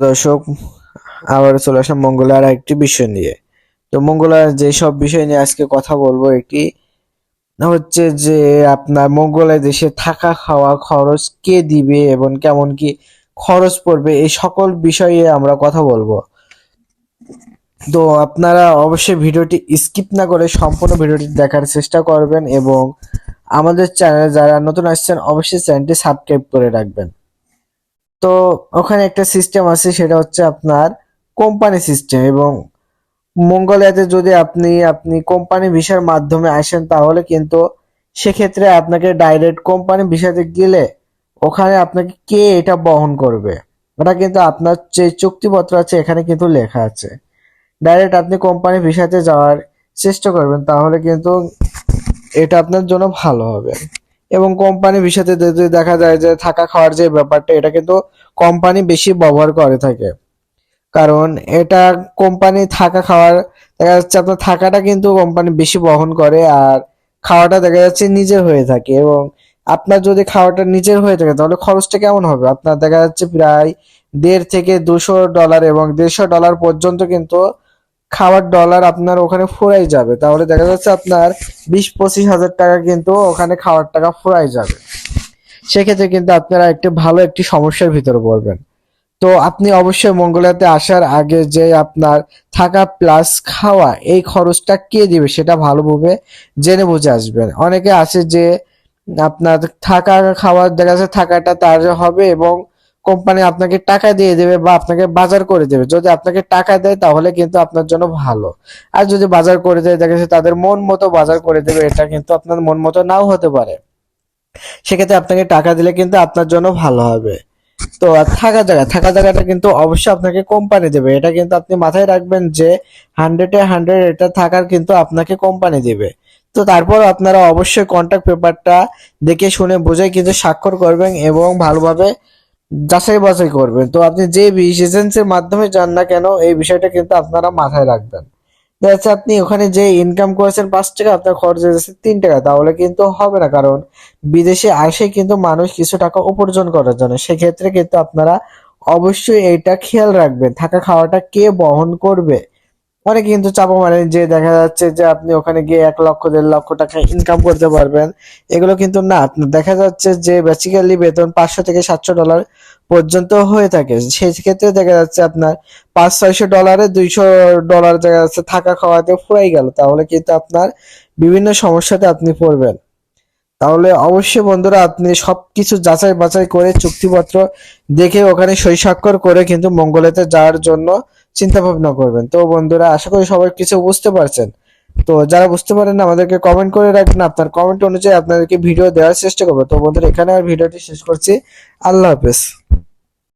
দর্শক, আবার চলে আসলাম মঙ্গলার একটি বিষয় নিয়ে। তো মঙ্গলার যে সব বিষয় নিয়ে আজকে কথা বলবো, একটি হচ্ছে যে আপনার মঙ্গলের দেশে থাকা খাওয়া খরচ কে দিবে এবং কেমন কি খরচ পড়বে, এই সকল বিষয়ে আমরা কথা বলবো। তো আপনারা অবশ্যই ভিডিওটি স্কিপ না করে সম্পূর্ণ ভিডিওটি দেখার চেষ্টা করবেন এবং আমাদের চ্যানেলে যারা নতুন আসছেন অবশ্যই চ্যানেলটি সাবস্ক্রাইব করে রাখবেন। তো ওখানে একটা সিস্টেম আছে, সেটা হচ্ছে আপনার কোম্পানি সিস্টেম। এবং মঙ্গোলিয়াতে যদি আপনি কোম্পানি ভিসার মাধ্যমে আসেন, তাহলে কিন্তু সেক্ষেত্রে আপনাকে ডাইরেক্ট কোম্পানি ভিসাতে গেলে ওখানে আপনাকে কে এটা বহন করবে, ওটা কিন্তু আপনার যে চুক্তিপত্র আছে এখানে কিন্তু লেখা আছে। ডাইরেক্ট আপনি কোম্পানি ভিসাতে যাওয়ার চেষ্টা করবেন, তাহলে কিন্তু এটা আপনার জন্য ভালো হবে। এবং কোম্পানি ভিসাতে যদি দেখা যায় যে থাকা খাওয়ার যে ব্যাপারটা, এটা কিন্তু কোম্পানি বেশি ব্যবহার করে থাকে। কারণ এটা কোম্পানি থাকা খাওয়ার, দেখা যাচ্ছে আপনার থাকাটা কিন্তু কোম্পানি বেশি বহন করে, আর খাওয়াটা দেখা যাচ্ছে নিজের হয়ে থাকে। এবং আপনার যদি খাওয়াটা নিজের হয়ে থাকে তাহলে খরচটা কেমন হবে, আপনার দেখা যাচ্ছে প্রায় 1.5 থেকে 200 ডলার এবং 150 ডলার পর্যন্ত কিন্তু খাওয়ার ডলার আপনার ওখানে ফুরাই যাবে। তাহলে দেখা যাচ্ছে আপনার 20-25 হাজার টাকা কিন্তু ওখানে খাওয়ার টাকা ফুরাই যাবে। সেক্ষেত্রে কিন্তু আপনারা ভালো একটি সমস্যার ভিতরে পড়বেন। তো আপনি অবশ্যই মঙ্গোলিয়াতে আসার আগে যে আপনার থাকা প্লাস খাওয়া এই খরচটা কে দিবে সেটা ভালোভাবে জেনে বুঝে আসবেন। অনেকে আছে যে আপনার থাকা খাওয়ার দেখা যাচ্ছে থাকাটা তার হবে এবং কোম্পানি আপনাকে টাকা দিয়ে দেবে বা আপনাকে বাজার করে দেবে। যদি আপনাকে টাকা দেয় তাহলে কিন্তু আপনার জন্য ভালো, আর যদি বাজার করে দেয় দেখা যাচ্ছে তাদের মন মতো বাজার করে দেবে, এটা কিন্তু আপনার মন মতো নাও হতে পারে। সেক্ষেত্রে আপনাকে টাকা দিলে কিন্তু আপনার জন্য ভালো হবে। তো আর থাকা জায়গাটা কিন্তু অবশ্যই আপনাকে কোম্পানি দেবে, এটা কিন্তু আপনি মাথায় রাখবেন যে 100-এ 100 এটা থাকার কিন্তু আপনাকে কোম্পানি দেবে। তো তারপর আপনারা অবশ্যই কন্ট্রাক্ট পেপারটা দেখে শুনে বুঝে কিন্তু স্বাক্ষর করবেন এবং ভালোভাবে যাচাই বাছাই করবেন। তো আপনি যে এজেন্সির মাধ্যমে যান না কেন, এই বিষয়টা কিন্তু আপনারা মাথায় রাখবেন। দেখা যাচ্ছে আপনি ওখানে যে ইনকাম করেছেন 5 টাকা, আপনার খরচ হয়েছে 3 টাকা, তাহলে কিন্তু হবে না। কারণ বিদেশে আসে কিন্তু মানুষ কিছু টাকা উপার্জন করার জন্য। সেক্ষেত্রে কিন্তু আপনারা অবশ্যই এইটা খেয়াল রাখবেন, থাকা খাওয়াটা কে বহন করবে। অনেকে কিন্তু চাপা মারেন যে দেখা যাচ্ছে যে আপনি ওখানে গিয়ে 1 লক্ষ 1.5 লক্ষ টাকা ইনকাম করতে পারবেন। এগুলো কিন্তু না, আপনার দেখা যাচ্ছে যে বেসিক্যালি বেতন 500 থেকে 700 ডলার পর্যন্ত হয়ে থাকে। সেই ক্ষেত্রে দেখা যাচ্ছে আপনার 500-600 ডলারে 200 ডলার দেখা যাচ্ছে থাকা খাওয়াতে ফুরাই গেল, তাহলে কিন্তু আপনার বিভিন্ন সমস্যাতে আপনি পড়বেন। তাহলে অবশ্যই বন্ধুরা আপনি সবকিছু যাচাই বাছাই করে চুক্তিপত্র দেখে ওখানে সই স্বাক্ষর করে কিন্তু মঙ্গলেতে যাওয়ার জন্য চিন্তা ভাবনা করবেন। তো বন্ধুরা আশা করি সবাই কিছু বুঝতে পারছেন। তো যারা বুঝতে পারেন না আমাদেরকে কমেন্ট করে রাখবেন, আপনার কমেন্ট অনুযায়ী আপনাদেরকে ভিডিও দেওয়ার চেষ্টা করবো। তো বন্ধুরা এখানে আর ভিডিওটি শেষ করছি। আল্লাহ হাফেজ।